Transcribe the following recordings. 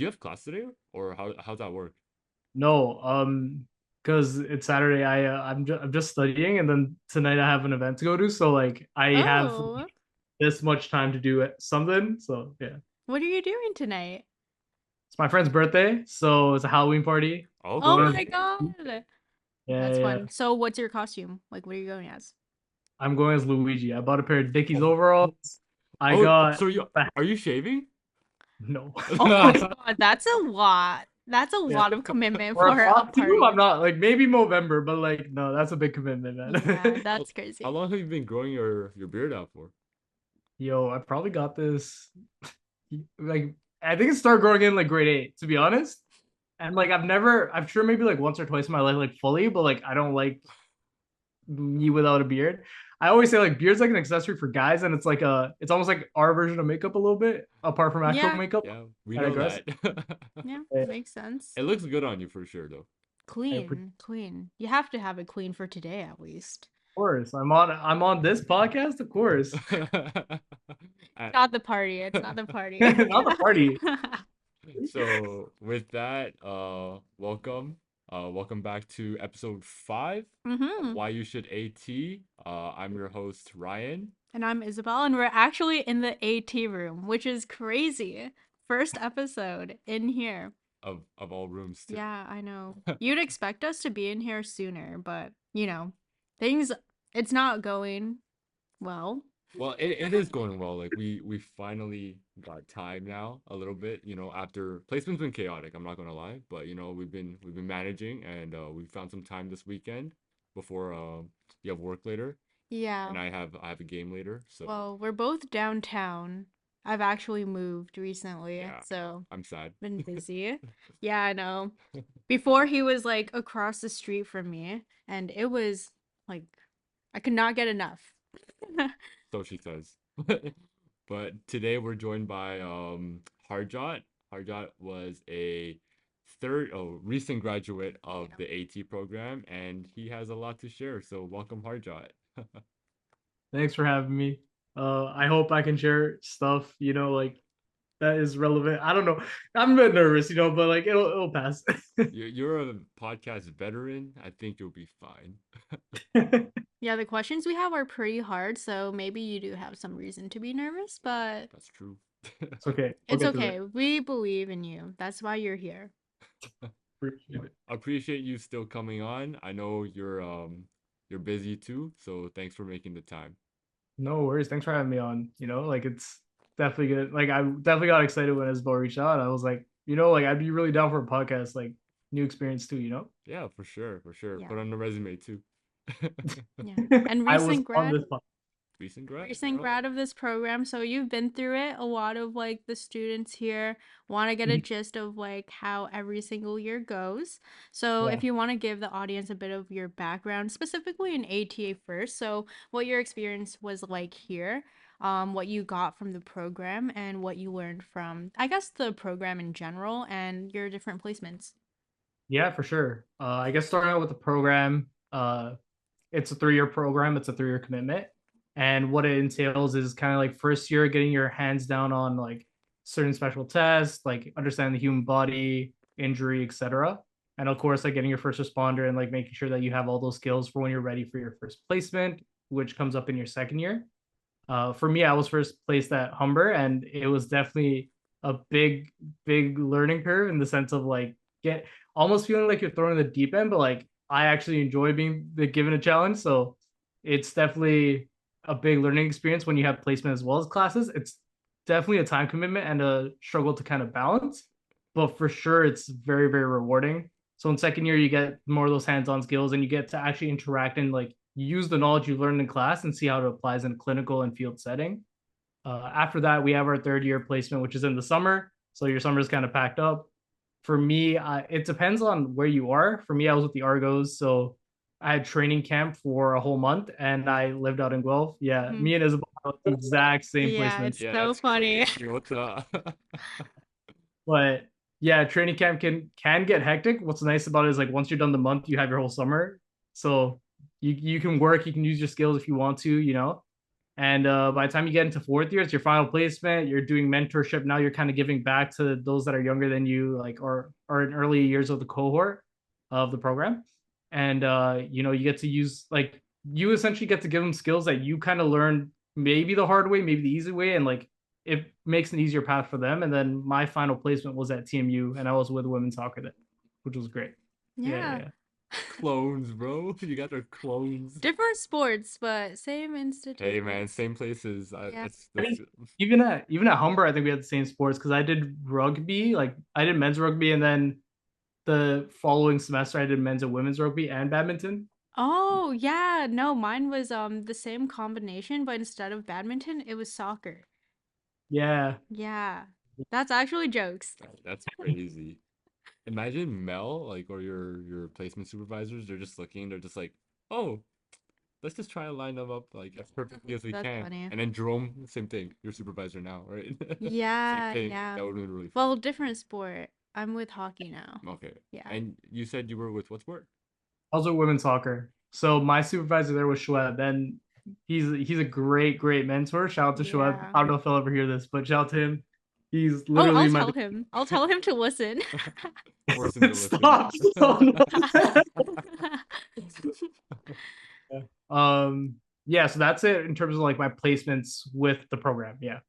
Do you have class today, or how's that work? No, because it's Saturday. I'm just studying, and then tonight I have an event to go to. So like I have Oh, like, this much time to do something. So yeah, what are you doing tonight? it's my friend's birthday, so it's a Halloween party. Oh, Going Oh as my God. yeah, That's yeah. fun. So what's your costume? Like, what are you going as? I'm going as Luigi. I bought a pair of Dickies Oh, overalls. I oh, got so are you shaving? no. Oh my God, that's a lot. That's a Yeah, lot of commitment for a for a costume, I'm party. not like maybe November, but like no, that's a big commitment, Yeah, man. that's How crazy. long have you been growing your beard out for? Yo, I probably got this like I think it started growing in like grade 8, to be honest. And like I'm sure maybe like once or twice in my life, like fully, but like I don't like me without a beard. I always say like beard's like an accessory for guys, and it's almost like our version of makeup a little bit, apart from actual Yeah, makeup. Yeah, we I know digress. that. yeah, Yeah, makes sense. It looks good on you for sure, though. I appreciate Clean, clean. You have to have it clean for today at least. course. I'm on this podcast, of course. Uh, Not Not the party. It's not the party. the party. So with that, welcome back to episode 5 of Mm-hmm. Why You Should AT. I'm your host Ryan And I'm Isabel, and we're actually in the AT room, which is crazy. First episode in here. of all rooms too. Yeah, I know. You'd expect us to be in here sooner, but things it's not going well. Well, it is going well. Like we finally got time now a little bit, after placement's been chaotic, I'm not gonna lie, but we've been managing, and we found some time this weekend before you have work later, Yeah. and I have a game later, so Well, we're both downtown. I've actually moved recently, yeah, so I'm sad. been busy. Yeah, I know. Before he was like across the street from me, and it was like I could not get enough. So she says. But today we're joined by Harjot. Harjot was a recent graduate of Yeah. the AT program, and he has a lot to share. So welcome, Harjot. Thanks for having me. I hope I can share stuff, like that is relevant. I don't know. I'm a bit nervous, but like it'll pass. You're a podcast veteran. I think you'll be fine. Yeah, the questions we have are pretty hard, so maybe you do have some reason to be nervous, but That's true. it's okay. We'll it's get through it. Okay. We believe in you. That's why you're here. Appreciate it. Appreciate you still coming on. I know you're busy too, so thanks for making the time. No worries. Thanks for having me on. Like it's definitely good. Like I definitely got excited when Isabel reached out. I was like, like I'd be really down for a podcast, like new experience too. Yeah, for sure, for sure. Yeah. Put on the resume too. Yeah. And I was recent on grad, this podcast. Recent grad? Recent Oh, grad of this program, so you've been through it. A lot of like the students here want to get a gist of like how every single year goes. So yeah. if you want to give the audience a bit of your background, specifically in ATA first, so what your experience was like here, what you got from the program, and what you learned from, I guess, the program in general and your different placements. Yeah, for sure. I guess starting out with the program, it's a 3-year program. It's a 3-year commitment, and what it entails is kind of like first year getting your hands down on like certain special tests, like understanding the human body, injury, etc. And of course, like getting your first responder and like making sure that you have all those skills for when you're ready for your first placement, which comes up in your second year. For me, I was first placed at Humber, and it was definitely a big, big learning curve in the sense of like get almost feeling like you're thrown in the deep end, but like I actually enjoy being given a challenge. So it's definitely a big learning experience when you have placement as well as classes. It's definitely a time commitment and a struggle to kind of balance, but for sure it's very, very rewarding. So in second year, you get more of those hands-on skills and you get to actually interact and like use the knowledge you learned in class and see how it applies in a clinical and field setting. After that, we have our third year placement, which is in the summer. So your summer is kind of packed up. For me, it depends on where you are. For me, I was with the Argos, so I had training camp for a whole month, and I lived out in Guelph. Yeah, me and Isabel had the exact same Yeah, placements. it's so funny. What the? But yeah, training camp can get hectic. What's nice about it is like once you're done the month, you have your whole summer, so you can work, you can use your skills if you want to. And by the time you get into fourth year, it's your final placement. You're doing mentorship. Now you're kind of giving back to those that are younger than you, like or in early years of the cohort of the program. And you get to use like you essentially get to give them skills that you kind of learn maybe the hard way, maybe the easy way, and like it makes an easier path for them. And then my final placement was at TMU, and I was with women's soccer then, which was great. Yeah, yeah, Yeah. yeah. Clones, bro. You guys are clones. Different sports, but same Hey, man, institutions. same places. Yeah. I That's mean, even at Humber, I think we had the same sports because I did rugby, like I did men's rugby, and then the following semester I did men's and women's rugby and badminton. Oh, yeah. No, mine was the same combination, but instead of badminton, it was soccer. Yeah, Yeah. That's actually jokes. that's crazy. Imagine Mel, like, or your placement supervisors, they're just looking, they're just like, oh, let's just try to line them up like as perfectly as we That's can. funny. And then Jerome, same thing, your supervisor now, right? Same Yeah, thing. yeah. That would have been really Well, funny. different sport. I'm with hockey now. Okay. Yeah. And you said you were with what sport? also women's soccer. So my supervisor there was Shoaib, and he's a great mentor. Shout out to Shoaib. Yeah. I don't know if he'll ever hear this, but shout out to him. He's Oh, literally I'll my tell him. I'll tell him to listen. Force him to listen. stop. Oh, no. um yeah, so that's it in terms of like my placements with the program. Yeah.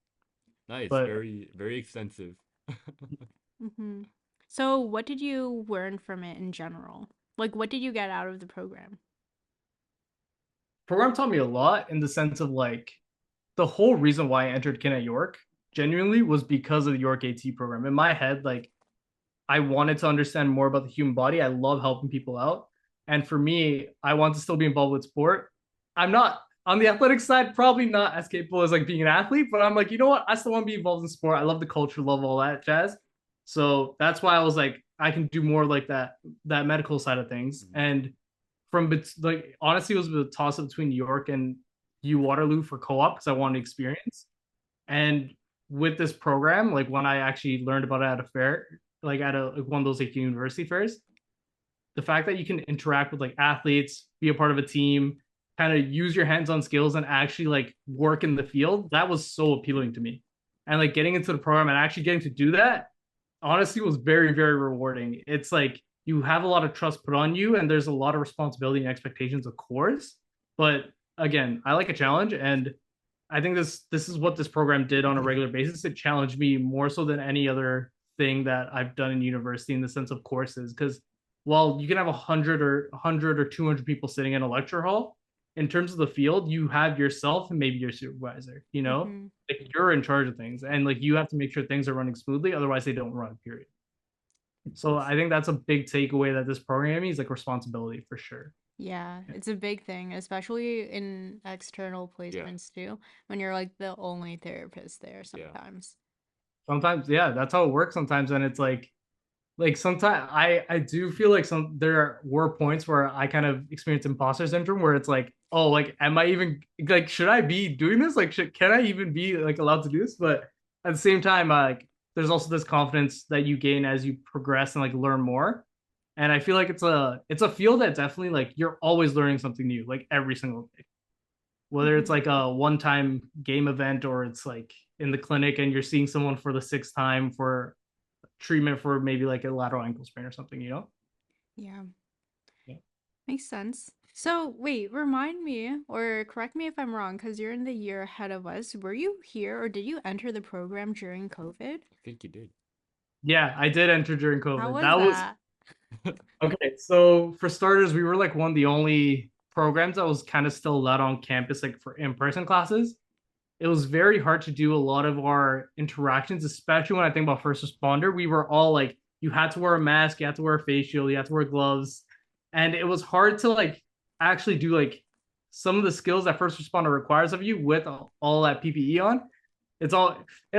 Nice. But Very extensive. Hmm. So, what did you learn from it in general? Like, what did you get out of the program? program taught me a lot in the sense of like the whole reason why I entered Kin at York genuinely was because of the York AT program. In my head, like I wanted to understand more about the human body. I love helping people out. And for me, I want to still be involved with sport. I'm not on the athletic side, probably not as capable as like being an athlete, but I'm like, you know what? I still want to be involved in sport. I love the culture, love all that jazz. So that's why I was like, I can do more like that medical side of things. Mhm. And from like honestly, it was a toss up between New York and U Waterloo for co-op because I wanted experience. And with this program, like when I actually learned about it at a fair, like at a like one of those like university fairs, the fact that you can interact with like athletes, be a part of a team, kind of use your hands-on skills and actually like work in the field, that was so appealing to me. And like getting into the program and actually getting to do that, honestly, was very rewarding. It's like you have a lot of trust put on you, and there's a lot of responsibility and expectations, of course. But again, I like a challenge, and I think this is what this program did on a regular basis. It challenged me more so than any other thing that I've done in university in the sense of courses. Because while you can have 100 or 200 people sitting in a lecture hall, in terms of the field, you have yourself and maybe your supervisor. Hmm. Like you're in charge of things, and like you have to make sure things are running smoothly. Otherwise, they don't run. Period. So That's I think that's a big takeaway that this program is like responsibility for sure. Yeah, it's a big thing, especially in external yeah, placements too, when you're like the only therapist there yeah. sometimes. Sometimes, yeah, that's how it works. Sometimes, and it's like sometimes I do feel like there were points where I kind of experienced imposter syndrome where it's like, oh, like am I even like should I be doing this? Like can I even be like allowed to do this? But at the same time, like there's also this confidence that you gain as you progress and like learn more. And I feel like it's a field that definitely like you're always learning something new, like every single day. Whether it's Hmm. like a one-time game event or it's like in the clinic and you're seeing someone for the sixth time for treatment for maybe like a lateral ankle sprain or something. Yeah, Yeah. makes sense. So, wait, remind me or correct me if I'm wrong, because you're in the year ahead of us. Were you here or did you enter the program during COVID? I think you did. Yeah, I did enter during How COVID. was That was that? okay. So for starters, we were like one of the only programs that was kind of still allowed on campus, like for in-person classes. It was very hard to do a lot of our interactions, especially when I think about first responder. We were all like, you had to wear a mask, you had to wear a face shield, you had to wear gloves, and it was hard to like actually do like some of the skills that first responder requires of you with all that PPE on. It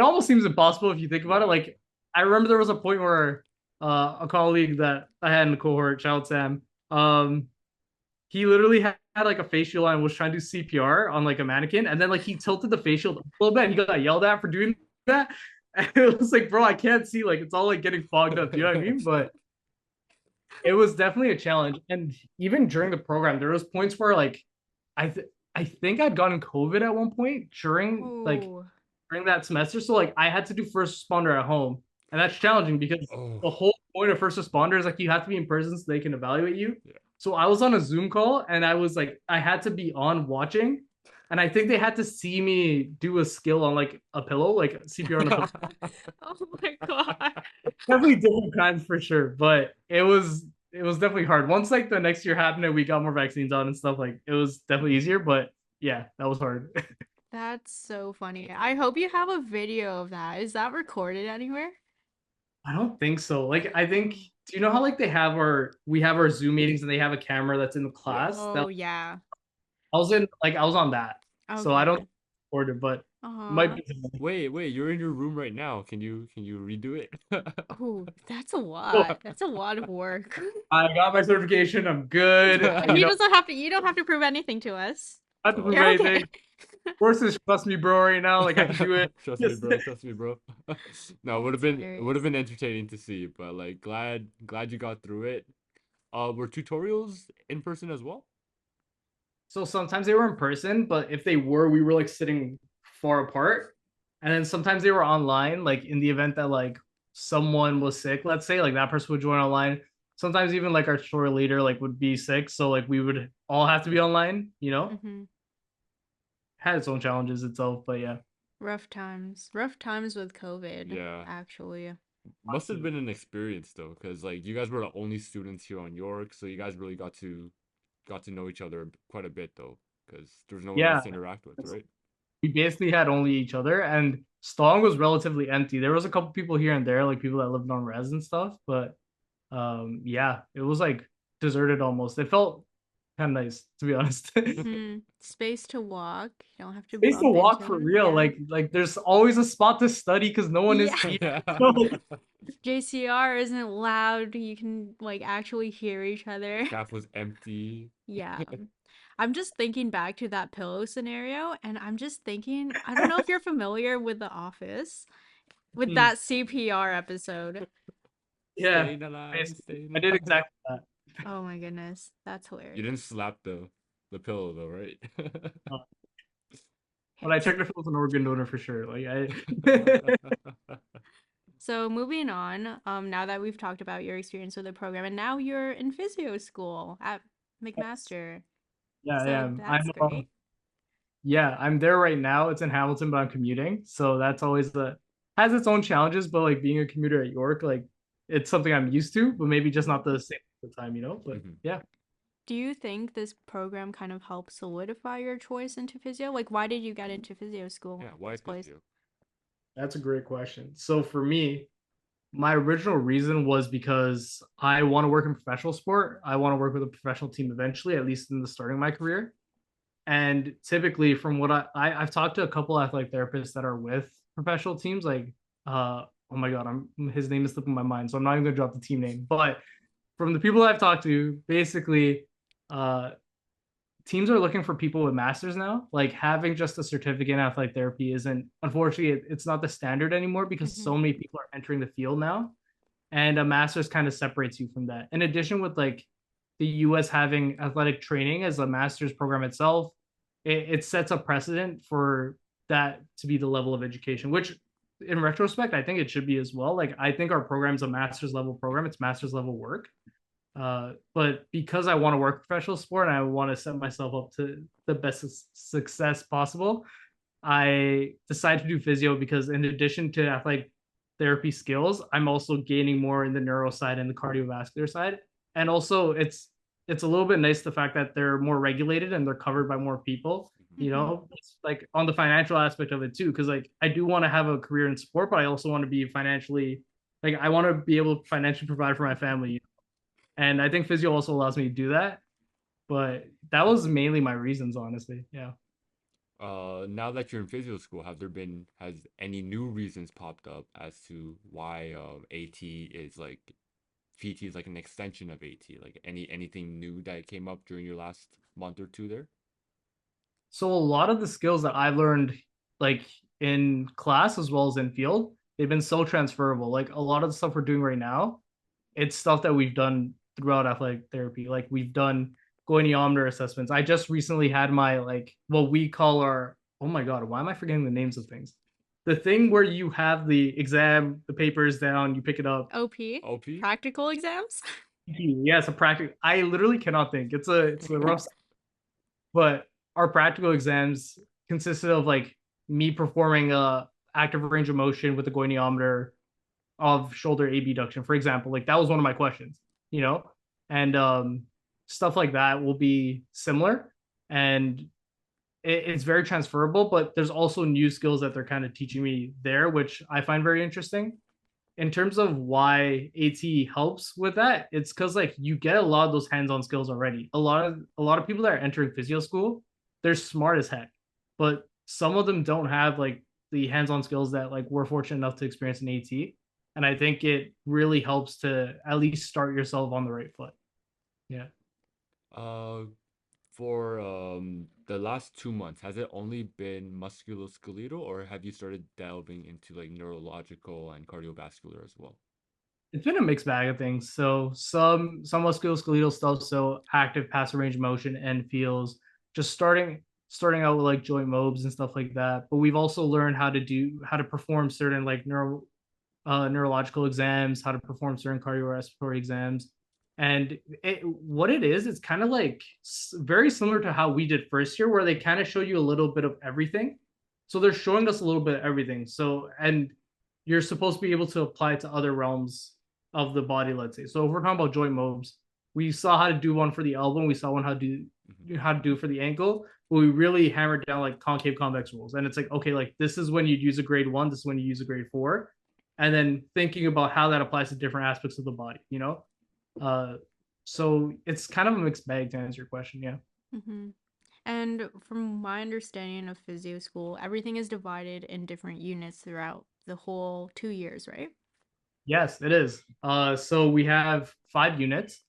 almost seems impossible if you think about it. Yeah. Like I remember there was a point where a colleague that I had in the cohort, Child Sam, he literally had like a face shield on and was trying to do CPR on like a mannequin, and then like he tilted the face shield a little bit and he got yelled at for doing that. And it was like, bro, I can't see, like it's all like getting fogged up. Do you know what I mean? But it was definitely a challenge. And even during the program, there was points where like I think I'd gotten COVID at one point Oh. during that semester. So like I had to do first responder at home. And that's challenging because Oh, the whole point of first responder is like you have to be in person so they can evaluate you. yeah. So I was on a Zoom call and I was like, I had to be on watching. And I think they had to see me do a skill on like a pillow, like CPR on a pillow. Oh my god. Definitely different kinds for sure, but it was definitely hard. Once like the next year happened and we got more vaccines on and stuff, like it was definitely easier. But yeah, that was hard. That's so funny. I hope you have a video of that. Is that recorded anywhere? I don't think so. Like I think, do you know how like we have our Zoom meetings and they have a camera that's in the Yeah. class? That Oh yeah. I was on that. So I don't Okay. order, but might Uh-huh. be Wait, you're in your room right now. Can you redo it? Oh, that's a oh, lot. That's a lot of work. I got my certification. I'm good. He doesn't have to, you don't have to prove anything to us. I have to prove You're okay. anything. Courses trust me, bro, right now. Like I can do it. Trust me, Yes. bro. Trust me, bro. No, That's it would have hilarious. been entertaining to see, but like glad you got through it. Were tutorials in person as well? So sometimes they were in person, but if they were, we were like sitting far apart. And then sometimes they were online, like in the event that like someone was sick, let's say, like that person would join online. Sometimes even like our store leader like would be sick, so like we would all have to be online, you know? Hmm. Had its own challenges itself, but yeah. Rough times. Rough times with COVID, Yeah. actually. Must have been an experience though, because like you guys were the only students here on York, so you guys really got to know each other quite a bit though, because there's no one else Yeah. to interact with, right? We basically had only each other and Stong was relatively empty. There was a couple people here and there, like people that lived on res and stuff, but yeah, it was like deserted almost. It felt kind of nice to be honest. Hmm. Space to walk. You don't have to Space to bump walk into for anyone. real. Yeah. Like there's always a spot to study because no one is Yeah. here. Yeah. JCR isn't loud. You can like actually hear each other. Staff was empty. Yeah. I'm just thinking back to that pillow scenario, and I'm just thinking, I don't know if you're familiar with The Office, with Hmm. that CPR episode. Yeah, Staying alive, basically, staying I did alive. exactly that. Oh my goodness, that's You didn't hilarious. slap the pillow though, right? Uh, but I Hits. checked if it was an organ donor for sure. Like I, So moving on, now that we've talked about your experience with the program, and now you're in physio school at McMaster. yeah, I So am. that's great. Yeah, I'm there right now. It's in Hamilton, but I'm commuting, so that's always the has its own challenges. But like being a commuter at York, like it's something I'm used to, but maybe just not the same at the time, you know. But Mhm. yeah. Do you think this program kind of helped solidify your choice into physio? Like, why did you get into physio school Yeah, why first place? physio? That's a great question. So for me, my original reason was because I want to work in professional sport. I want to work with a professional team eventually, at least in the starting of my career. And typically, from what I've talked to a couple athletic therapists that are with professional teams, like oh my god, his name is slipping my mind, so I'm not even gonna drop the team name. But from the people I've talked to, basically, uh, teams are looking for people with masters now. Like having just a certificate in athletic therapy isn't, unfortunately, it's not the standard anymore because Hmm. so many people are entering the field now, and a master's kind of separates you from that. In addition, with like the U.S. having athletic training as a master's program itself, it sets a precedent for that to be the level of education, which in retrospect, I think it should be as well. Like I think our program's a master's level program, it's master's level work. But because I want to work professional sport and I want to set myself up to the best success possible, I decided to do physio because in addition to athletic therapy skills, I'm also gaining more in the neuro side and the cardiovascular side. And also it's a little bit nice the fact that they're more regulated and they're covered by more people, you Hmm. know, it's like on the financial aspect of it too. Cause like I do want to have a career in sport, but I also want to be financially like I want to be able to financially provide for my family. And I think physio also allows me to do that. But that was mainly my reasons, honestly. Yeah. Now that you're in physio school, has any new reasons popped up as to why AT is like PT is like an extension of AT? Like anything new that came up during your last month or two there? So a lot of the skills that I learned like in class as well as in field, they've been so transferable. Like a lot of the stuff we're doing right now, it's stuff that we've done throughout athletic therapy. Like we've done goniometer assessments. I just recently had my like what we call our, oh my god, why am I forgetting the names of things? The thing where you have the exam, the papers down, you pick it up. OP, OP? practical exams. Yeah, it's a practical. I literally cannot think. It's a rough, but our practical exams consisted of like me performing a active range of motion with the goniometer of shoulder abduction, for example. Like that was one of my questions, you know, and stuff like that will be similar, and it's very transferable. But there's also new skills that they're kind of teaching me there, which I find very interesting. In terms of why AT helps with that, it's because like you get a lot of those hands-on skills already. A lot of people that are entering physio school, they're smart as heck, but some of them don't have like the hands-on skills that like we're fortunate enough to experience in AT. And I think it really helps to at least start yourself on the right foot. Yeah. Uh, for the last 2 months, has it only been musculoskeletal, or have you started delving into like neurological and cardiovascular as well? It's been a mixed bag of things. So some musculoskeletal stuff, so active passive range of motion and feels, just starting out with like joint mobs and stuff like that. But we've also learned how to perform certain like neurological exams, how to perform certain cardiorespiratory exams. And what it is, it's kind of like very similar to how we did first year, where they kind of show you a little bit of everything. So they're showing us a little bit of everything. So, and you're supposed to be able to apply it to other realms of the body, let's say. So if we're talking about joint mobs, we saw how to do one for the elbow, and we saw one Mhm. how to do for the ankle, but we really hammered down like concave convex rules. And it's like, okay, like this is when you'd use a grade 1, this is when you use a grade 4, and then thinking about how that applies to different aspects of the body, you know? Uh, so it's kind of a mixed bag to answer your question. Yeah. Hmm. And from my understanding of physio school, everything is divided in different units throughout the whole 2 years, right? Yes, it is. So we have 5 units.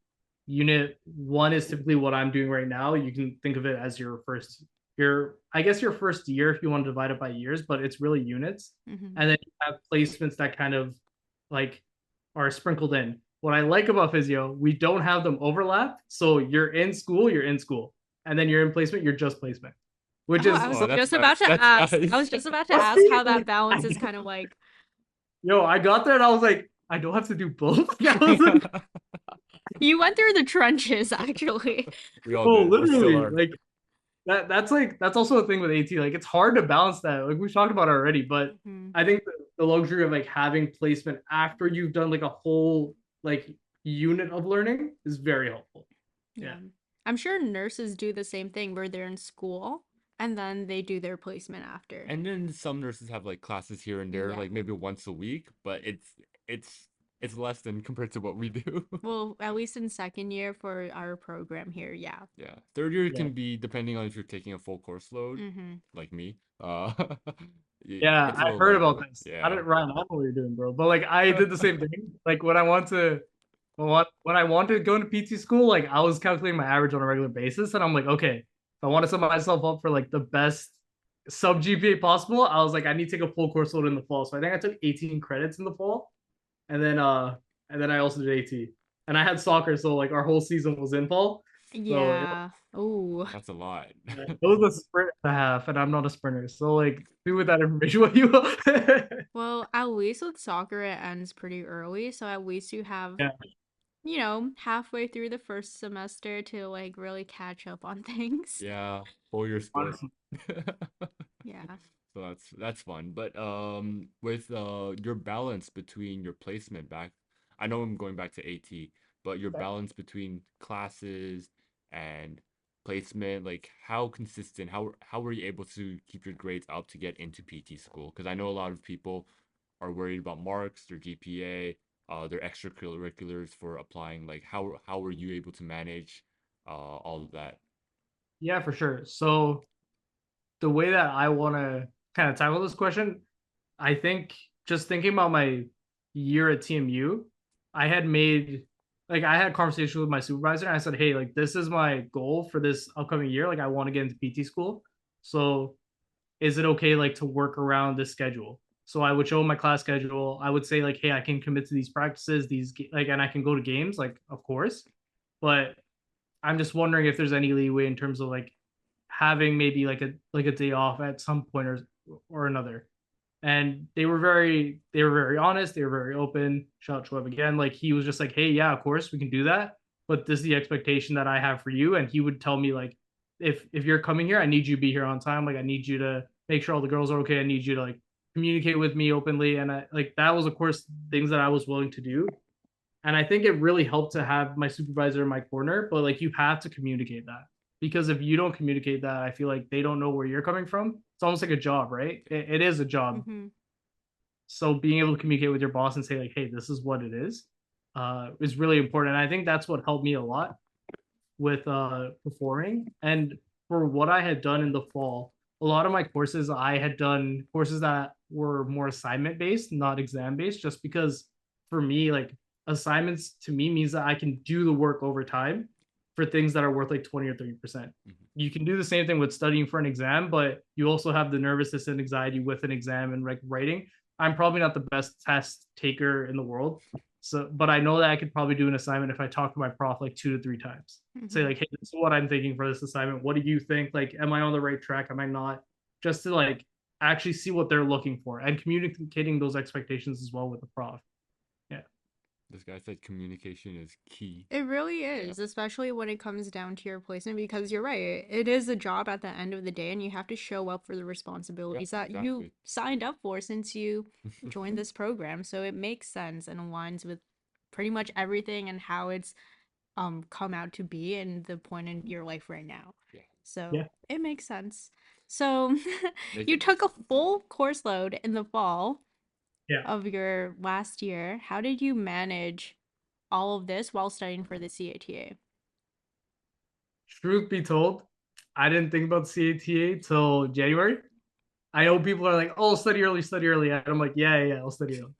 Unit 1 is typically what I'm doing right now. You can think of it as I guess your first year if you want to divide it by years, but it's really units. Mm-hmm. And then you have placements that kind of like are sprinkled in. What I like about physio, we don't have them overlap. So you're in school, and then you're in placement, you're just placement, which Oh, is I was Oh, that's just nice. about to That's ask. I nice. was just about to ask how that balance is kind of like. yo, I got there and I was like, I don't have to do both. I was like, You went through the trenches, actually. We all oh, did. We still literally, are. like that's also a thing with AT. Like it's hard to balance that. Like we've talked about it already, but Hmm. I think the luxury of like having placement after you've done like a whole like unit of learning is very helpful. Yeah. Yeah. I'm sure nurses do the same thing where they're in school and then they do their placement after. And then some nurses have like classes here and there, Yeah. like maybe once a week, but it's it's less than compared to what we do. Well, at least in second year for our program here, yeah. Yeah. Third year Yeah. can be depending on if you're taking a full course load, Mm-hmm. like me. Yeah, It's a I little heard lighter. about this. I Yeah. didn't, Ryan, I don't know what you're doing, bro. But like I did the same thing. Like when I wanted to go into PT school, like I was calculating my average on a regular basis, and I'm like, okay, if I want to set myself up for like the best sub GPA possible, I was like, I need to take a full course load in the fall. So I think I took 18 credits in the fall, and then I also did AT. And I had soccer, so like our whole season was in fall. So Yeah. Oh. That's a lot. it was a sprint and a half, and I'm not a sprinter. So like do with that information what you will. Well, at least with soccer, it ends pretty early. So at least you have, Yeah, halfway through the first semester to like really catch up on things. Yeah, full year split. honestly. Yeah. So that's fun. But with your balance between your placement back, I know I'm going back to AT, but your balance between classes and placement, like how consistent, how were you able to keep your grades up to get into PT school? Because I know a lot of people are worried about marks, their GPA, their extracurriculars for applying. Like how were you able to manage all of that? Yeah, for sure. So the way that I want to kind of tackle this question, I think just thinking about my year at TMU, I had made like I had a conversation with my supervisor and I said, hey, like this is my goal for this upcoming year. Like I want to get into PT school. So is it okay like to work around this schedule? So I would show my class schedule. I would say like, hey, I can commit to these practices, these like, and I can go to games, like of course, but I'm just wondering if there's any leeway in terms of like having maybe like a day off at some point or another. And they were very honest, they were very open. Shout out to Web again. Like he was just like, hey, yeah, of course we can do that, but this is the expectation that I have for you. And he would tell me like, if you're coming here, I need you to be here on time. Like I need you to make sure all the girls are okay. I need you to like communicate with me openly. And I like that was of course things that I was willing to do. And I think it really helped to have my supervisor in my corner, but like you have to communicate that because if you don't communicate that, I feel like they don't know where you're coming from. It's almost like a job, right? It is a job. Mm-hmm. So being able to communicate with your boss and say like, hey, this is what it is really important. And I think that's what helped me a lot with performing. And for what I had done in the fall, a lot of my courses, I had done courses that were more assignment based, not exam based, just because for me, like assignments to me means that I can do the work over time for things that are worth like 20 or 30%. You can do the same thing with studying for an exam, but you also have the nervousness and anxiety with an exam and like writing. I'm probably not the best test taker in the world. So, but I know that I could probably do an assignment if I talk to my prof like 2 to 3 times. Say Mm-hmm. like, hey, this is what I'm thinking for this assignment. What do you think? Like, am I on the right track? Am I not? Just to like actually see what they're looking for and communicating those expectations as well with the prof. Yeah. This guy said communication is key. It really Yeah. is, especially when it comes down to your placement, because you're right. It is a job at the end of the day, and you have to show up for the Yeah, responsibilities that you exactly. signed up for since you joined this program. So it makes sense and aligns with pretty much everything and how it's come out to be and the point in your life right now. Yeah, So Yeah. it makes sense. So make you it make took a sense. full course load in the fall Yeah. of your last year. How did you manage all of this while studying for the CATA? Truth be told, I didn't think about CATA till January. I know people are like, oh, study early. And I'm like, yeah, I'll study early.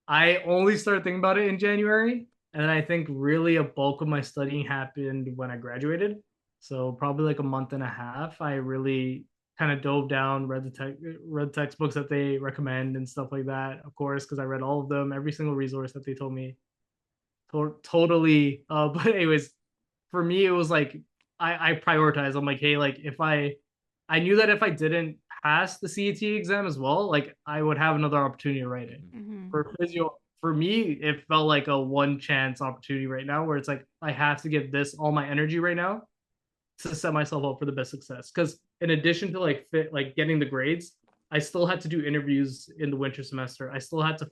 I only started thinking about it in January. And I think really a bulk of my studying happened when I graduated. So probably like a month and a half. I really kind of dove down, read textbooks that they recommend and stuff like that, of course, because I read all of them, every single resource that they told me. Totally. But anyways, for me, it was like I prioritize. I'm like, hey, like if I knew that if I didn't pass the CAT exam as well, like I would have another opportunity to write it. Mm-hmm. For physio, for me, it felt like a one chance opportunity right now where it's like I have to give this all my energy right now to set myself up for the best success. Because in addition to like getting the grades, I still had to do interviews in the winter semester. I still had to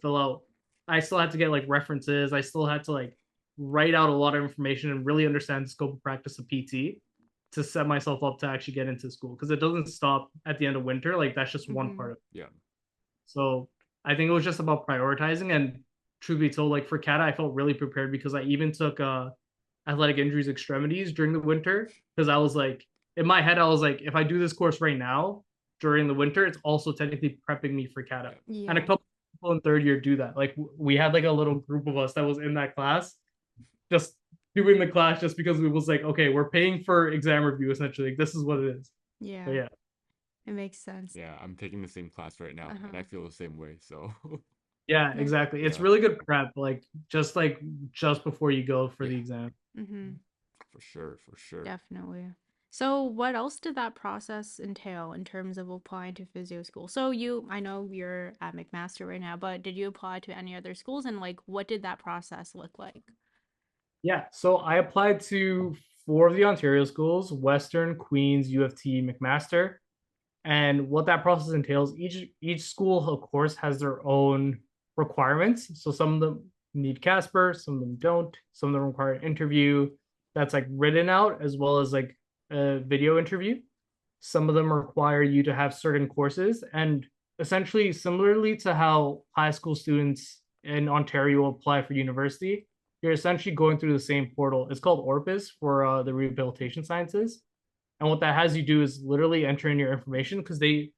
get like references. I still had to like write out a lot of information and really understand the scope of practice of PT to set myself up to actually get into school because it doesn't stop at the end of winter. Like that's just one Mm-hmm. part of it. Yeah, So I think it was just about prioritizing. And truth be told, like for CATA, I felt really prepared because I even took athletic injuries extremities during the winter because I was like, in my head, I was like, if I do this course right now during the winter, it's also technically prepping me for CATA. yeah. And a Yeah. couple people in third year do that. Like we had like a little group of us that was in that class, just doing the class just because we was like, okay, we're paying for exam review essentially. Like, this is what it is. So Yeah. yeah, It makes sense. Yeah, I'm taking the same class right now, and I Uh-huh. feel the same way. So, yeah, Yeah. exactly. It's yeah, really good prep, like just before you go for yeah, the exam. Mm-hmm. for sure, for sure. Definitely. So, what else did that process entail in terms of applying to physio school? So, I know you're at McMaster right now, but did you apply to any other schools and like what did that process look like? Yeah, so I applied to four of the Ontario schools: Western, Queens, U of T, McMaster. And what that process entails, each school, of course, has their own requirements. So some of them need Casper, some of them don't. Some of them require an interview that's like written out as well as like a video interview. Some of them require you to have certain courses, and essentially similarly to how high school students in Ontario apply for university, you're essentially going through the same portal. It's called Orpus for the rehabilitation sciences. And what that has you do is literally enter in your information because they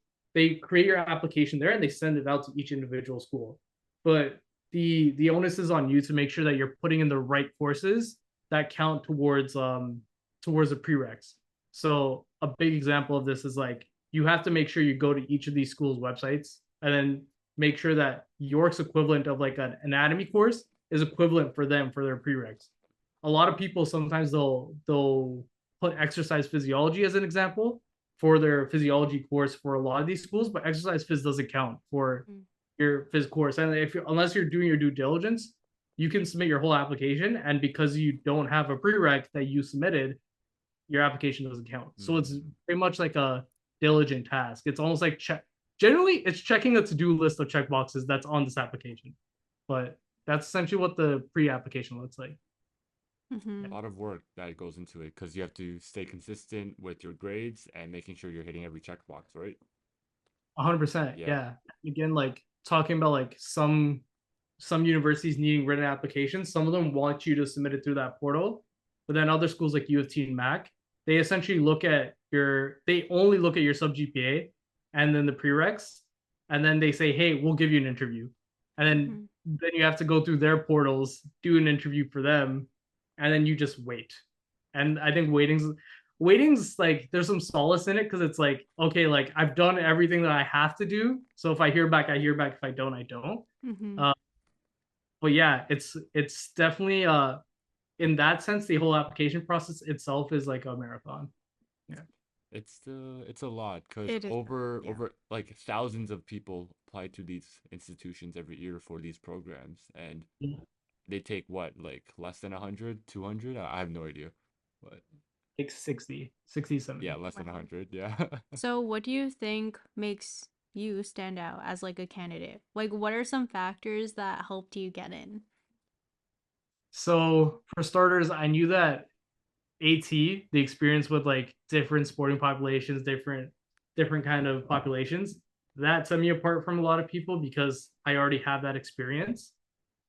create your application there and they send it out to each individual school. But the onus is on you to make sure that you're putting in the right courses that count towards the prereqs. So a big example of this is like you have to make sure you go to each of these schools' websites and then make sure that York's equivalent of like an anatomy course is equivalent for them for their prereqs. a lot of people sometimes they'll put exercise physiology as an example for their physiology course for a lot of these schools, but exercise phys doesn't count for Mm. your phys course. And if you unless you're doing your due diligence, you can submit your whole application, and because you don't have a prereq that you submitted, your application doesn't count. So it's Mm. pretty much like a diligent task. It's almost like check. Generally, it's checking a to-do list of check boxes that's on this application, but that's essentially what the pre-application looks like. Mm-hmm. A lot of work that goes into it because you have to stay consistent with your grades and making sure you're hitting every checkbox, right? 100%. Yeah. Yeah. Again, like talking about like some universities needing written applications. Some of them want you to submit it through that portal, but then other schools like U of T and Mac, they essentially they only look at your sub GPA and then the prereqs, and then they say, hey, we'll give you an interview, and Mm-hmm. then you have to go through their portals, do an interview for them, and then you just wait. And I think waiting's like there's some solace in it because it's like okay, like I've done everything that I have to do, so if I hear back, I hear back. If I don't, I don't. Mm-hmm. uh, but yeah, it's definitely in that sense, the whole application process itself is like a marathon. Yeah. It's a lot because It is. Yeah. over like thousands of people apply to these institutions every year for these programs, and they take what, like less than 100, 200? I have no idea. But Like 60, yeah, 70. less than Wow. 100. Yeah. So, what do you think makes you stand out as like a candidate? Like, what are some factors that helped you get in? So for starters, I knew that AT, the experience with like different sporting populations, different kind of populations, that set me apart from a lot of people because I already have that experience.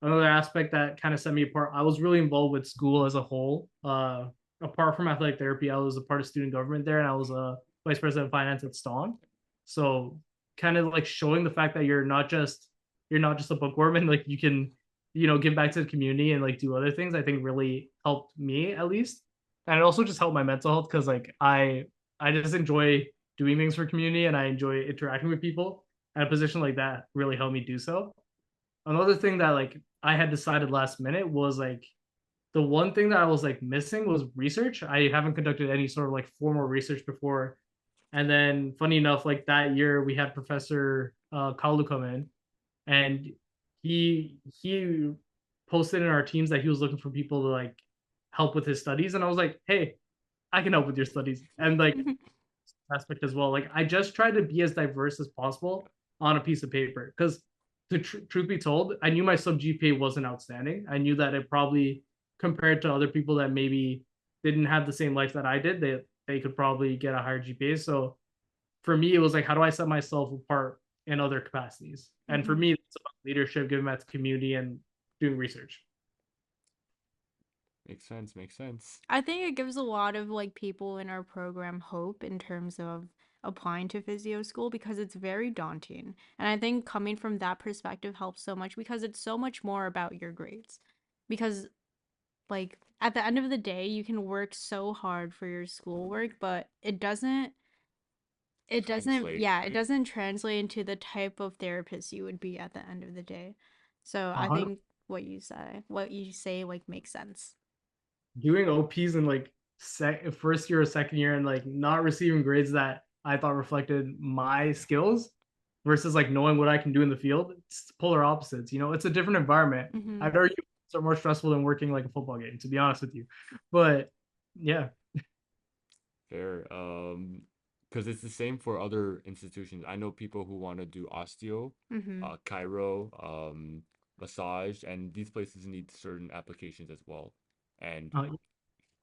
Another aspect that kind of set me apart, I was really involved with school as a whole. Apart from athletic therapy, I was a part of student government there, and I was a vice president of finance at Stone. So kind of like showing the fact that you're not just a bookworm, and like you can give back to the community and like do other things. I think really helped me at least, and it also just helped my mental health because like I just enjoy doing things for community and I enjoy interacting with people. And a position like that really helped me do so. Another thing that like I had decided last minute was like the one thing that I was like missing was research. I haven't conducted any sort of like formal research before. And then funny enough, like that year we had Professor Kalu come in, and he posted in our teams that he was looking for people to like help with his studies. And I was like, hey, I can help with your studies. And like aspect as well. Like I just tried to be as diverse as possible on a piece of paper because the truth be told, I knew my sub GPA wasn't outstanding. I knew that it probably compared to other people that maybe didn't have the same life that I did, they could probably get a higher GPA. So for me, it was like, how do I set myself apart in other capacities? And for Mm-hmm. me, it's about leadership, giving back to community, and doing research. Makes sense, makes sense. I think it gives a lot of like people in our program hope in terms of applying to physio school because it's very daunting. And I think coming from that perspective helps so much because it's so much more about your grades. Because like at the end of the day, you can work so hard for your schoolwork, but Translate, yeah, it right? doesn't translate into the type of therapist you would be at the end of the day. So I 100 think what you say like makes sense. doing OPs in like first year or second year and like not receiving grades that I thought reflected my skills versus like knowing what I can do in the field. It's polar opposites. It's a different environment. Mm-hmm. I'd argue it's more stressful than working like a football game, to be honest with you. But yeah, Fair. Because it's the same for other institutions. I know people who want to do osteo, Mm-hmm. chiro, massage, and these places need certain applications as well. And uh,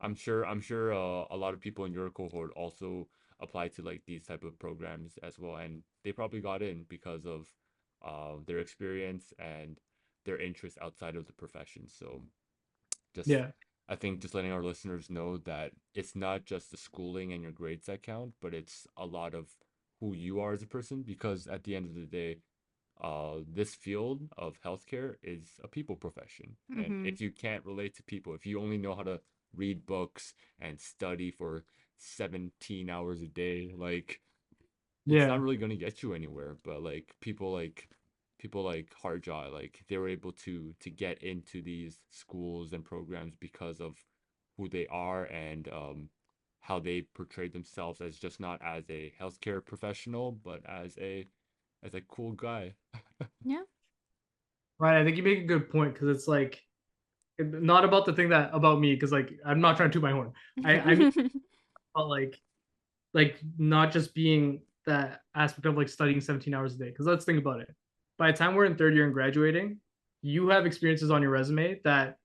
I'm sure a lot of people in your cohort also apply to like these type of programs as well, and they probably got in because of their experience and their interest outside of the profession. So just yeah, I think just letting our listeners know that it's not just the schooling and your grades that count, but it's a lot of who you are as a person because at the end of the day, this field of healthcare is a people profession. And Mm-hmm. if you can't relate to people, if you only know how to read books and study for 17 hours a day, like it's not yeah, really going to get you anywhere. But like people like people like Harjot, like they were able to get into these schools and programs because of who they are and how they portrayed themselves as just not as a healthcare professional, but as a cool guy. Yeah. Right. I think you make a good point because it's like not about the thing that about me because like I'm not trying to toot my horn. I mean about like not just being that aspect of like studying 17 hours a day. Because let's think about it. By the time we're in third year and graduating, you have experiences on your resume that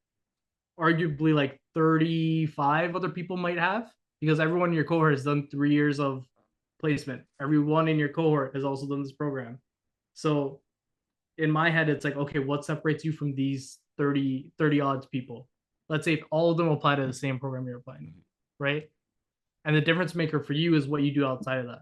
arguably like 35 other people might have because everyone in your cohort has done 3 years of placement. Everyone in your cohort has also done this program. So in my head, it's like, okay, what separates you from these 30 odds people? Let's say if all of them apply to the same program you're applying, Mhm. right? And the difference maker for you is what you do outside of that.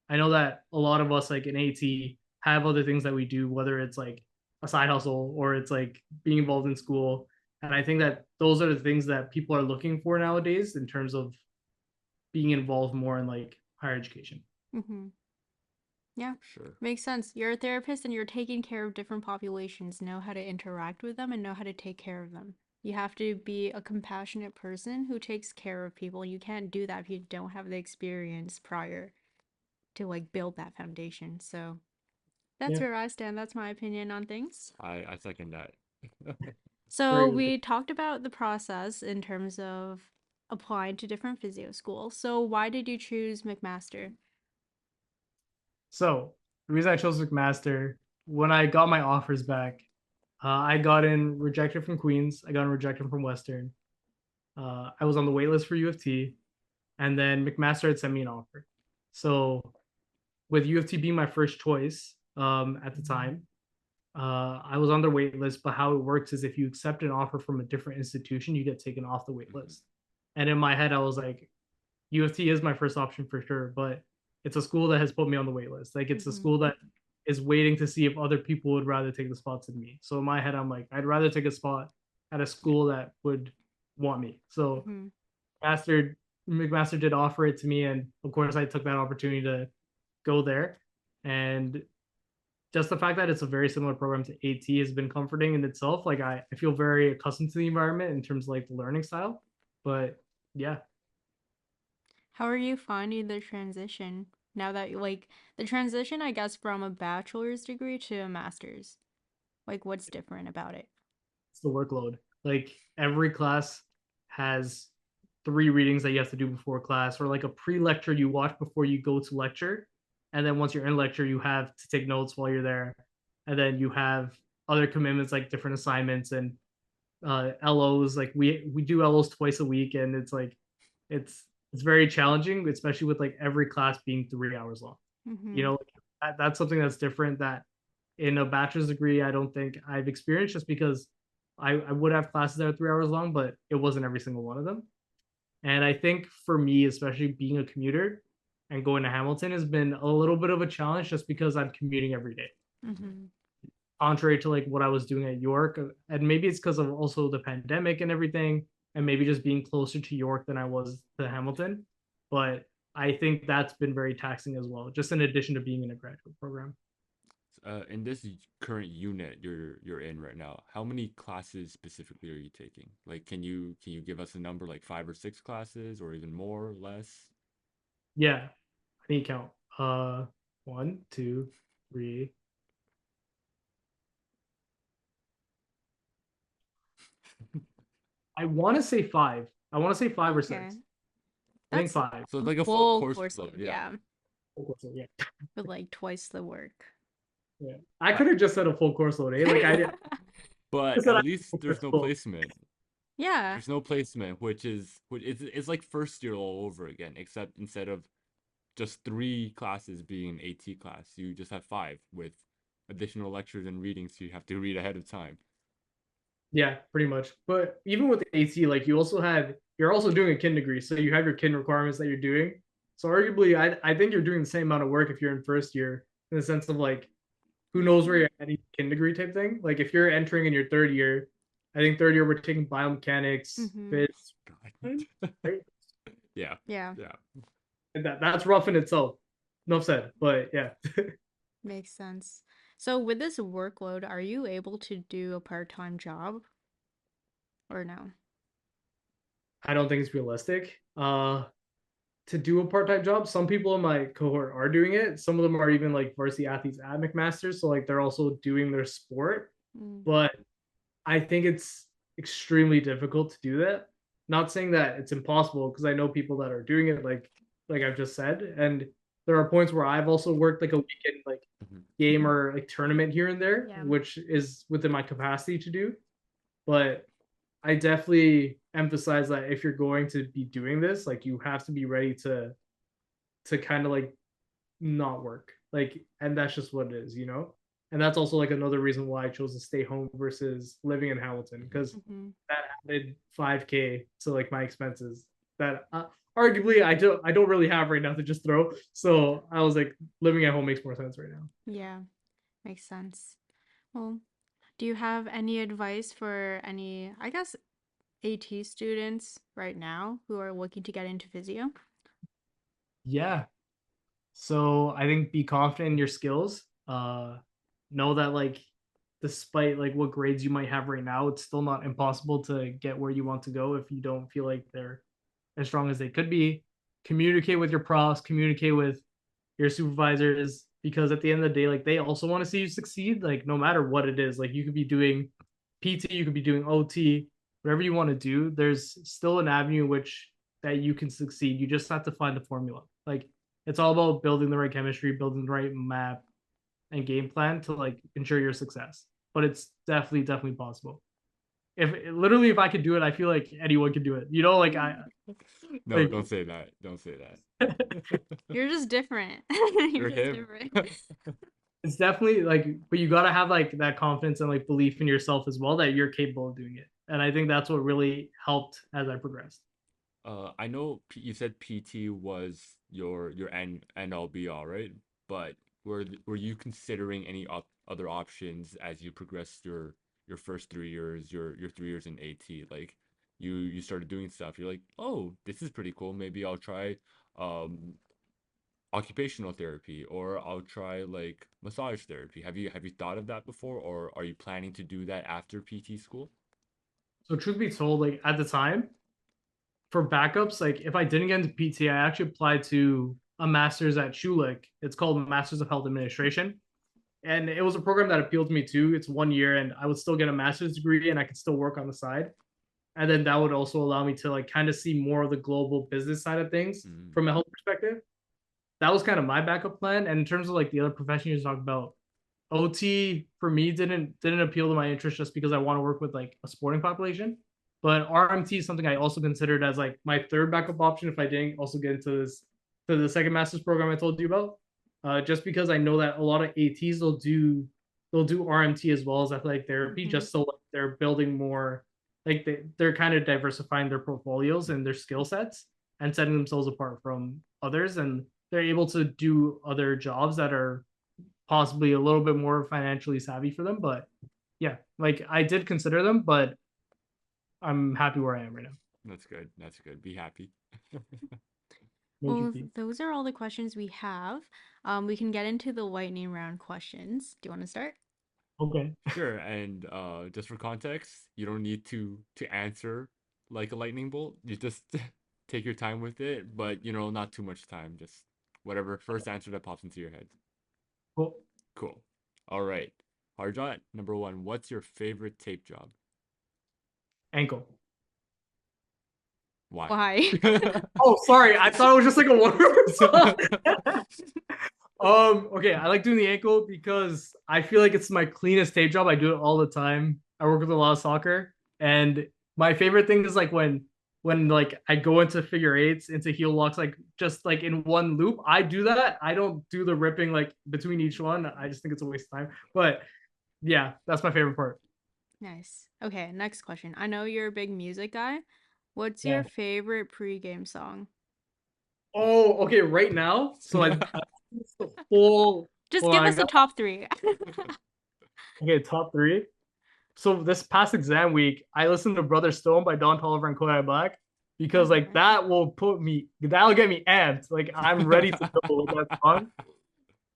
I know that a lot of us like in AT have other things that we do, whether it's like a side hustle or it's like being involved in school. And I think that those are the things that people are looking for nowadays in terms of being involved more in like higher education. Hmm. Yeah, Sure. makes sense. You're a therapist and you're taking care of different populations, know how to interact with them and know how to take care of them. You have to be a compassionate person who takes care of people. You can't do that if you don't have the experience prior to like build that foundation. So that's Yeah. where I stand. That's my opinion on things. I second that. So Very we talked about the process in terms of applying to different physio schools. So why did you choose McMaster? So the reason I chose McMaster, when I got my offers back, I got in rejected from Queens. I got in rejected from Western. I was on the wait list for U of T, and then McMaster had sent me an offer. So with U of T being my first choice at the time, I was on the wait list. But how it works is if you accept an offer from a different institution, you get taken off the wait Mhm. list. And in my head, I was like, U of T is my first option for sure, but it's a school that has put me on the wait list. Like it's a Mm-hmm. school that is waiting to see if other people would rather take the spots than me. So in my head, I'm like, I'd rather take a spot at a school that would want me. So Mm-hmm. Master McMaster did offer it to me, and of course I took that opportunity to go there. And just the fact that it's a very similar program to AT has been comforting in itself. Like I feel very accustomed to the environment in terms of like the learning style. But yeah, How are you finding the transition now that like the transition, I guess, from a bachelor's degree to a master's? Like, what's different about it? it's the workload. Like every class has 3 readings that you have to do before class, or like a pre-lecture you watch before you go to lecture, and then once you're in lecture, you have to take notes while you're there, and then you have other commitments like different assignments and LOs. Like we do LOs twice a week, and it's like it's very challenging, especially with like every class being 3 hours long. You Mm-hmm. know, that's something that's different that in a bachelor's degree I don't think I've experienced just because I would have classes that are 3 hours long, but it wasn't every single one of them. And I think for me, especially being a commuter and going to Hamilton has been a little bit of a challenge just because I'm commuting every day. Mm-hmm. Contrary to like what I was doing at York. And maybe it's because of also the pandemic and everything, and maybe just being closer to York than I was to Hamilton. But I think that's been very taxing as well, just in addition to being in a graduate program. In this current unit you're in right now, how many classes specifically are you taking? Like, can you give us a number, like 5 or 6 classes, or even more or less? Yeah, I need to count. One, two, three. I want to say five. I want to say five or Okay. six. I think That's five. So it's a like a full full course course load, load, yeah. yeah, Full course load, yeah. with like twice the work. Yeah. I Uh, could have just said a full course load, eh? Like I did. but I said at I least full there's course no load. placement. Yeah. There's no placement, which it's like first year all over again, except instead of just 3 classes being an AT class, you just have 5 with additional lectures and readings you have to read ahead of time. Yeah, pretty much. But even with AT, like you're also doing a kin degree, so you have your kin requirements that you're doing. So arguably, I think you're doing the same amount of work if you're in first year, in the sense of like who knows where Mm-hmm. you're at in kin degree type thing. Like if you're entering in your third year, I think third year we're taking biomechanics, Mm-hmm. phys, God. right? Yeah. Yeah, Yeah. And that's rough in itself. Enough said, but yeah. makes sense. So with this workload, are you able to do a part-time job or no? I don't think it's realistic. To do a part-time job. Some people in my cohort are doing it. Some of them are even like varsity athletes at McMaster, so like they're also doing their sport. Mm, But I think it's extremely difficult to do that. Not saying that it's impossible because I know people that are doing it like I've just said, and there are points where I've also worked like a weekend like Mhm. game or like tournament here and there, yeah. which is within my capacity to do. But I definitely emphasize that if you're going to be doing this, like you have to be ready to kind of like not work. Like, and that's just what it is, you know? And that's also like another reason why I chose to stay home versus living in Hamilton because Mm-hmm. that added 5K to like my expenses that arguably I don't really have right now to just throw. So I was like living at home makes more sense right now. Yeah, makes sense. Well, do you have any advice for any, I guess, AT students right now who are looking to get into physio? Yeah. So I think be confident in your skills. Know that like despite like what grades you might have right now, it's still not impossible to get where you want to go if you don't feel like they're as strong as they could be. Communicate with your profs, communicate with your supervisors, because at the end of the day, like they also want to see you succeed, like no matter what it is. Like you could be doing PT, you could be doing OT, whatever you want to do, there's still an avenue which that you can succeed. You just have to find the formula. Like it's all about building the right chemistry, building the right map and game plan to like ensure your success. But it's definitely possible. If I could do it, I feel like anyone could do it. You know, like I No, like don't say that. Don't say that. You're just different. You're You're just him. different. it's definitely like, but you gotta have like that confidence and like belief in yourself as well that you're capable of doing it. And I think that's what really helped as I progressed. I know you said PT was your end all be all, right? But were you considering any other options as you progressed your first 3 years, your 3 years in AT? Like you started doing stuff. You're like, oh, this is pretty cool. Maybe I'll try um occupational therapy, or I'll try like massage therapy. Have you thought of that before, or are you planning to do that after PT school? So truth be told, like at the time, for backups, like if I didn't get into PT, I actually applied to a master's at Schulich. It's called Masters of Health Administration. And it was a program that appealed to me too. It's 1 year and I would still get a master's degree and I could still work on the side. And then that would also allow me to like kind of see more of the global business side of things Mm, from a health perspective. That was kind of my backup plan. And in terms of like the other profession you talked about, OT for me didn't appeal to my interest just because I want to work with like a sporting population. But RMT is something I also considered as like my third backup option if I didn't also get into this to the second master's program I told you about. Just because I know that a lot of ATs will do RMT as well as athletic therapy, Mhm. just so like, they're building more like they're kind of diversifying their portfolios and their skill sets and setting themselves apart from others, and they're able to do other jobs that are possibly a little bit more financially savvy for them. But yeah, like I did consider them, but I'm happy where I am right now. that's good. That's good. Be happy. Thank you, Well, Pete. those are all the questions we have. We can get into the lightning round questions. Do you want to start? Okay. Sure, and just for context, you don't need to answer like a lightning bolt. You just take your time with it, but not too much time. Just whatever first answer that pops into your head. Cool. Cool. All right. Harjot, number one, what's your favorite tape job? Ankle. Why? Why? Oh, sorry. I thought it was just like a one word song. Okay, I like doing the ankle because I feel like it's my cleanest tape job. I do it all the time. I work with a lot of soccer, and my favorite thing is like when like I go into figure eights, into heel locks, like just like in one loop. I do that. I don't do the ripping like between each one. I just think it's a waste of time. But yeah, that's my favorite part. Nice. Okay, next question. I know you're a big music guy. What's your Yeah. favorite pregame song? Oh, okay. Right now, so I the full. Just Hold on, give I us the got top three. okay. Top three. So this past exam week, I listened to Brother Stone by Don Toliver and Kodak Black because like Okay. that'll get me amped. Like I'm ready to go with that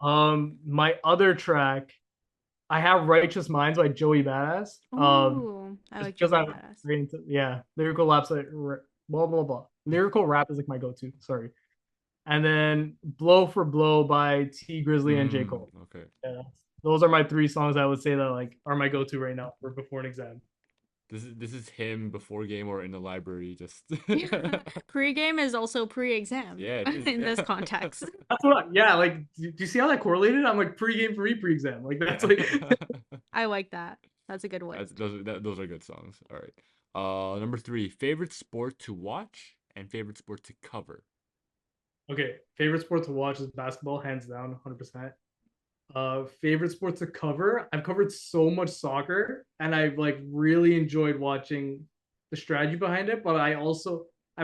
song. My other track. I have Righteous Minds by Joey Badass. Ooh, I Just like because Joey I'm Badass. very into, yeah, lyrical raps like blah blah blah. Lyrical rap is like my go-to. Sorry. And then Blow for Blow by T Grizzly and J Cole. Okay. Yeah, those are my three songs I would say that like are my go-to right now for before an exam. This is him before game or in the library, just Pre-game is also pre-exam yeah, it is. in this context. That's what yeah, like do you see how that correlated? I'm like pre-game for pre-exam. Like that's like I like that. That's a good one. Those are good songs. All right. Number three, favorite sport to watch and favorite sport to cover. okay, favorite sport to watch is basketball, hands down, 100%. Favorite sport to cover. I've covered so much soccer, and I've like really enjoyed watching the strategy behind it. But I've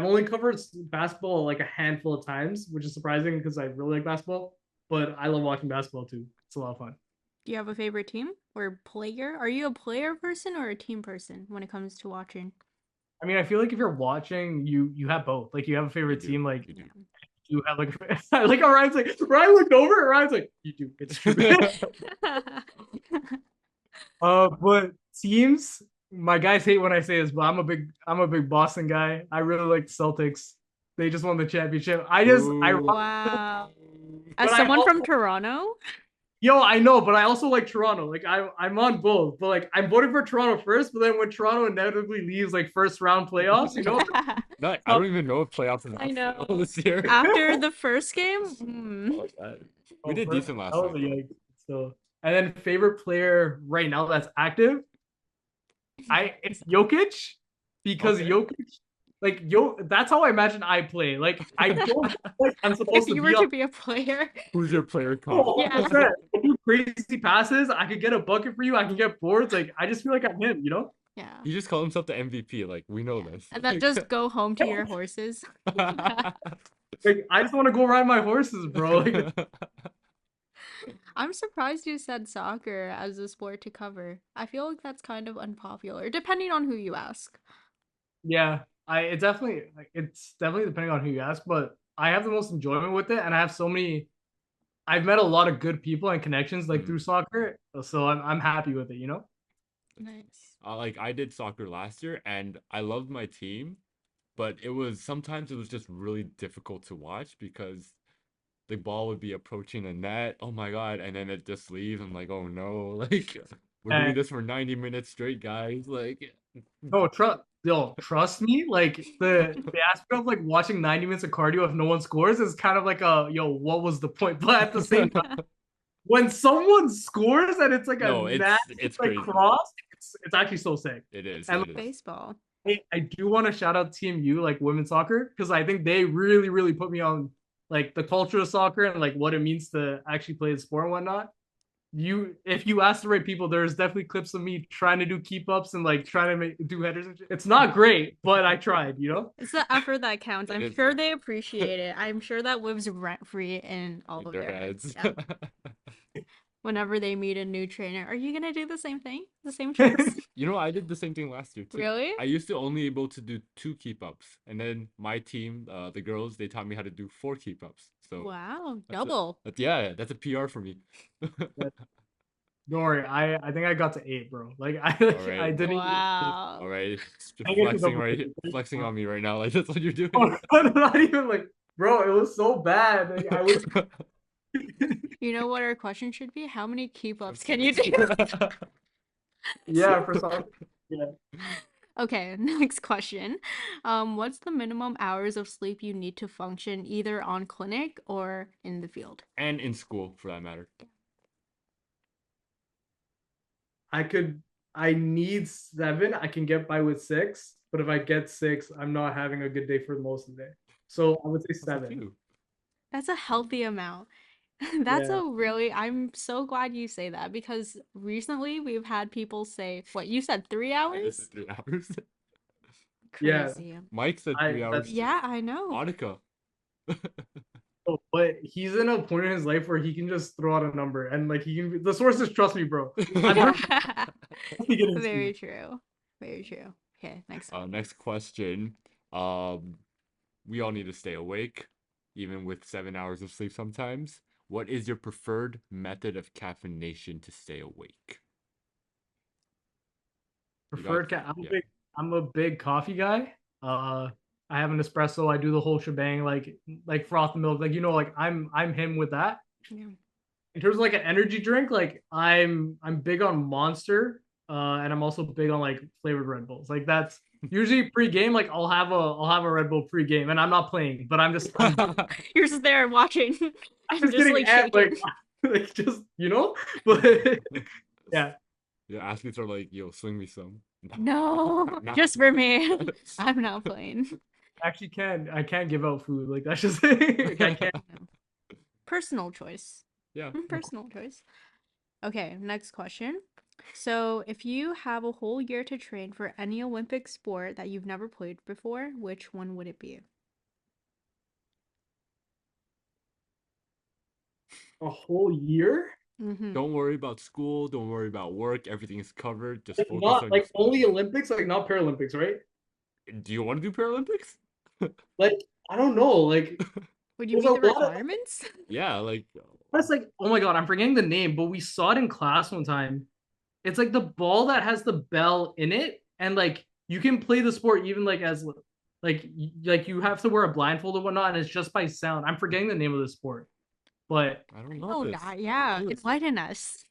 only covered basketball like a handful of times, which is surprising because I really like basketball. But I love watching basketball too. It's a lot of fun. Do you have a favorite team or player? Are you a player person or a team person when it comes to watching? I mean, I feel like if you're watching, you have both. Like you have a You favorite do. team, like You do. you have like like Ryan's like Ryan looked over, Ryan's like you do. It's true. But teams, my guys hate when I say this, but I'm a big Boston guy. I really like the Celtics. They just won the championship. Ooh. Wow. As but I someone from also, Toronto? yo, I know, but I also like Toronto. Like I'm on both, but like I'm voting for Toronto first. But then when Toronto inevitably leaves like first round playoffs, No, I don't even know if playoffs is I know. possible this year. After the first game? Oh, that- We oh, did first, decent that last was night a though. yikes. So and then favorite player right now that's active, it's Jokic because Okay. Jokic, like that's how I imagine I play. Like I don't feel like I'm If supposed to you be were on to be a player. Who's your player comp? oh, Yeah. 100%. I do crazy passes. I could get a bucket for you. I can get boards. Like I just feel like I'm him. Yeah. He just called himself the MVP. Like we know Yeah. this. And then just go home to your horses. Like I just want to go ride my horses, bro. Like I'm surprised you said soccer as a sport to cover. I feel like that's kind of unpopular, depending on who you ask. yeah, it's definitely depending on who you ask, but I have the most enjoyment with it, and I have so many. I've met a lot of good people and connections like Mm. through soccer, so I'm happy with it. Nice. Like I did soccer last year and I loved my team, but sometimes it was just really difficult to watch because the ball would be approaching the net. Oh my God. And then it just leaves. I'm like, oh no, like we're doing And this for 90 minutes straight, guys. Like no, trust me. Like the aspect of like watching 90 minutes of cardio if no one scores is kind of like a yo, what was the point? But at the same time, when someone scores and it's like a no, nasty it's like crazy. cross, it's actually so sick. It is. And It Like is. baseball. I do want to shout out Team U, like women's soccer, because I think they really, really put me on like the culture of soccer and like what it means to actually play the sport and whatnot. If you ask the right people, there's definitely clips of me trying to do keep ups and like trying to do headers and shit. It's not great, but I tried. It's the effort that counts. It I'm is sure they appreciate it. I'm sure that lives rent free in all in of their their heads. heads. Yeah. Whenever they meet a new trainer, are you gonna do the same thing? The same tricks? You know, I did the same thing last year too. Really? I used to only able to do two keep ups, and then my team, the girls, they taught me how to do four keep ups. So Wow, that's a, double. yeah, that's a PR for me. Don't worry, I think I got to 8, bro. Like All I right, didn't even all Wow. right, I guess it's flexing double right, digits. flexing on me right now. Like that's what you're doing. Oh, not even like, bro, it was so bad. Like, I was You know what our question should be? How many keep ups can you do? yeah, for soccer. Yeah. Okay, next question. What's the minimum hours of sleep you need to function either on clinic or in the field? And in school, for that matter. I could I need 7. I can get by with 6, but if I get 6, I'm not having a good day for most of the day. So I would say What's with 7. you? That's a healthy amount. Yeah. I'm so glad you say that because recently we've had people say, what you said, three I just said hours? 3 hours. Yeah. Crazy. Mike said I 3 hours that's too. Yeah, I know. Monica. but he's in a point in his life where he can just throw out a number and like the sources trust me, bro. I'm very getting Very sleep. true. Very true. Okay, next one. Next question. Um, we all need to stay awake, even with 7 hours of sleep sometimes. What is your preferred method of caffeination to stay awake? You got, yeah. I'm a big coffee guy. Uh, I have an espresso. I do the whole shebang, like froth milk. Like like I'm him with that. Yeah. In terms of like an energy drink, like I'm big on Monster, and I'm also big on like flavored Red Bulls. Like that's usually pre-game. Like I'll have a Red Bull pre-game, and I'm not playing, but You're just there watching I'm and just just getting like at shaking. like just but yeah. Yeah, athletes are like, yo, swing me some. No, Nah. just for me. I'm not playing. I can't give out food. Like that's just I can't. No. Personal choice. Yeah. Personal choice. Okay, next question. So, if you have a whole year to train for any Olympic sport that you've never played before, which one would it be? A whole year? Mm-hmm. Don't worry about school. Don't worry about work. Everything is covered. Just Like focus not on your like sport. only Olympics, like not Paralympics, right? Do you want to do Paralympics? Like I don't know. Like Would you there's meet a the lot of requirements? Yeah, like, that's like oh my god, I'm forgetting the name, but we saw it in class one time. It's like the ball that has the bell in it, and like you can play the sport even like as like you have to wear a blindfold and whatnot, and it's just by sound. I'm forgetting the name of the sport, but I don't know Oh, this. yeah. What is this? Enlighten us.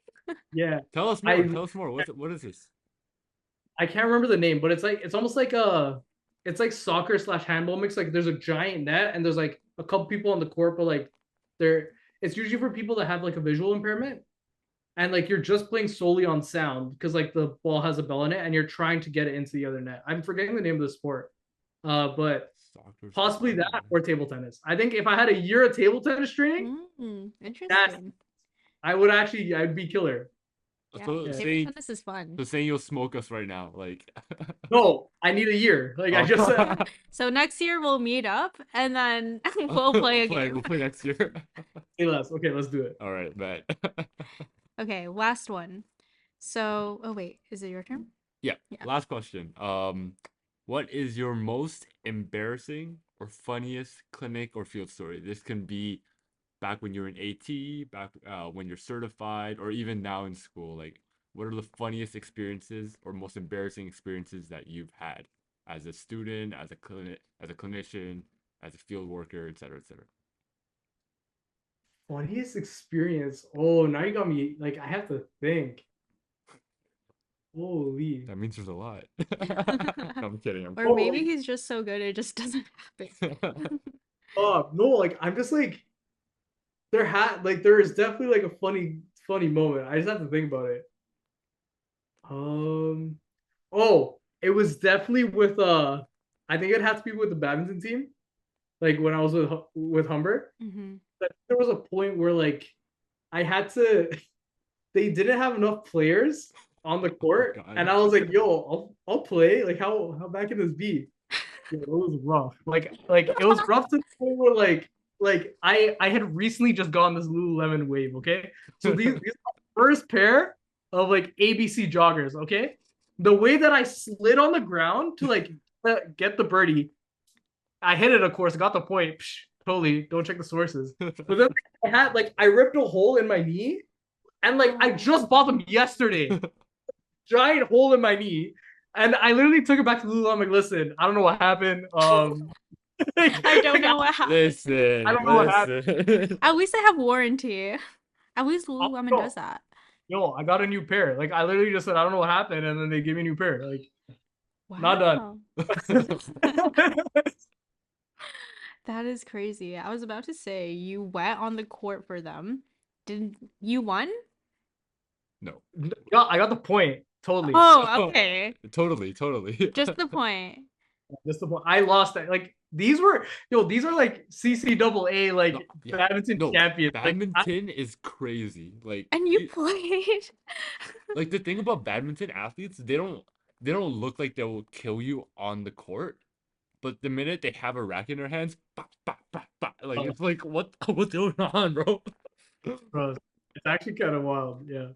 yeah, Tell us more. I Tell us more. What is this? I can't remember the name, but it's almost like it's like soccer slash handball mix. Like there's a giant net and there's like a couple people on the court, but like they're it's usually for people that have like a visual impairment. And like you're just playing solely on sound because like the ball has a bell in it and you're trying to get it into the other net. I'm forgetting the name of the sport. But Soccer slash possibly that handball. or table tennis. I think if I had a year of table tennis training, that Interesting. I'd be killer. Yeah, So Yeah. table saying tennis is fun. so saying you'll smoke us right now, like. No, I need a year. Like I Oh. just said, So next year we'll meet up and then we'll play a game. We'll play next year. say less. Okay, let's do it. All right, bet. Okay, last one. So, oh wait, is it your turn? Yeah, Yeah. last question. What is your most embarrassing or funniest clinic or field story? This can be back when you're in AT, back when you're certified, or even now in school. Like, what are the funniest experiences or most embarrassing experiences that you've had as a student, as a clinician, as a field worker, et cetera, et cetera? Funniest experience. Oh, now you got me. Like I have to think. Holy. That means there's a lot. No, I'm kidding. I'm Or Oh, maybe like, he's just so good it just doesn't happen. kidding. no, like I'm just like there is definitely like a funny moment. I just have to think about it. Um. Oh, it was definitely with I think it had to be with the badminton team. Like when I was with Humber, Hmm. but there was a point where like I had to. They didn't have enough players on the Oh my court, and God. I was like, "Yo, I'll play." Like how bad can this be? Yeah, it was rough. Like it was rough to the point where like I had recently just gone this Lululemon wave. Okay, so these are the first pair of like ABC joggers. Okay, the way that I slid on the ground to like get the birdie, I hit it. Of course, got the point. Psh, totally. Don't check the sources. But then I ripped a hole in my knee, and like I just bought them yesterday. Giant hole in my knee. And I literally took it back to Lulu. I'm like, listen, I don't know what happened. I don't like, know what happened. I Listen, don't know what happened. listen. At least they have warranty. At least Lululemon Yo, does that. yo, I got a new pair. Like I literally just said, I don't know what happened, and then they gave me a new pair. Like, not done. Wow. That is crazy. I was about to say you went on the court for them. Did you won? No. Yeah, I got the point. Totally. Oh, okay. Totally, totally. Just the point. Just the point. I lost that. Like these are like CCAA like No, yeah. badminton No, champions. badminton is crazy. And you played. Like the thing about badminton athletes, they don't look like they will kill you on the court, but the minute they have a racket in their hands, bah, bah, bah, bah, like it's like what's going on, bro? bro, it's actually kind of wild. Yeah.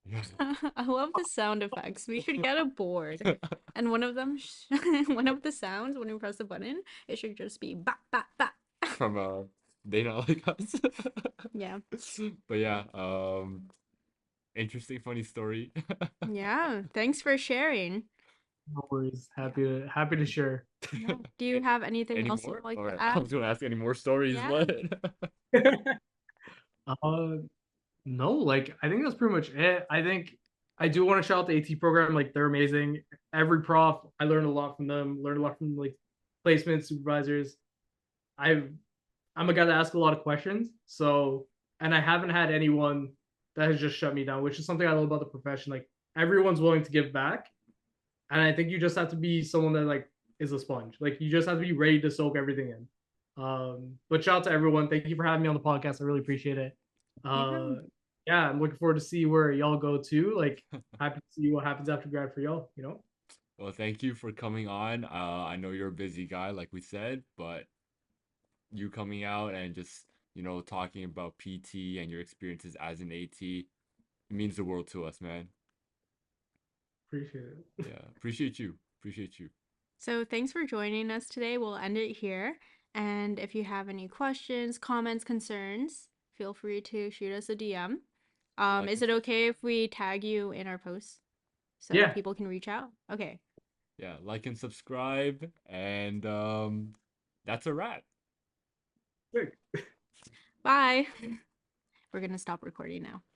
Yeah. I love the sound effects. We should get a board. And one of them, one of the sounds when you press the button, it should just be ba ba ba. From they not like us. Yeah. But yeah, interesting, funny story. Yeah. Thanks for sharing. No worries. Yeah. Happy to share. Yeah. Do you A- have anything Any else you'd more? like All to right, I add? was gonna ask any more stories, Yeah. but uh, no, like I think that's pretty much it. I think I do want to shout out the AT program. Like they're amazing. Every prof, I learned a lot from them. Learned a lot from like placement supervisors. I've I'm a guy that asks a lot of questions. So, and I haven't had anyone that has just shut me down, which is something I love about the profession. Like everyone's willing to give back, and I think you just have to be someone that like is a sponge. Like you just have to be ready to soak everything in. But shout out to everyone. Thank you for having me on the podcast. I really appreciate it. Yeah. Uh, yeah, I'm looking forward to see where y'all go to. Like happy to see what happens after grad for y'all. You know. well, thank you for coming on. I know you're a busy guy, like we said, but you coming out and just, talking about PT and your experiences as an AT, it means the world to us, man. Appreciate it. Yeah, appreciate you. Appreciate you. So thanks for joining us today. We'll end it here. And if you have any questions, comments, concerns, feel free to shoot us a DM. Like Is and it okay subscribe. if we tag you in our posts so Yeah. people can reach out? Okay. Yeah, like and subscribe, and that's a wrap. Bye. We're gonna stop recording now.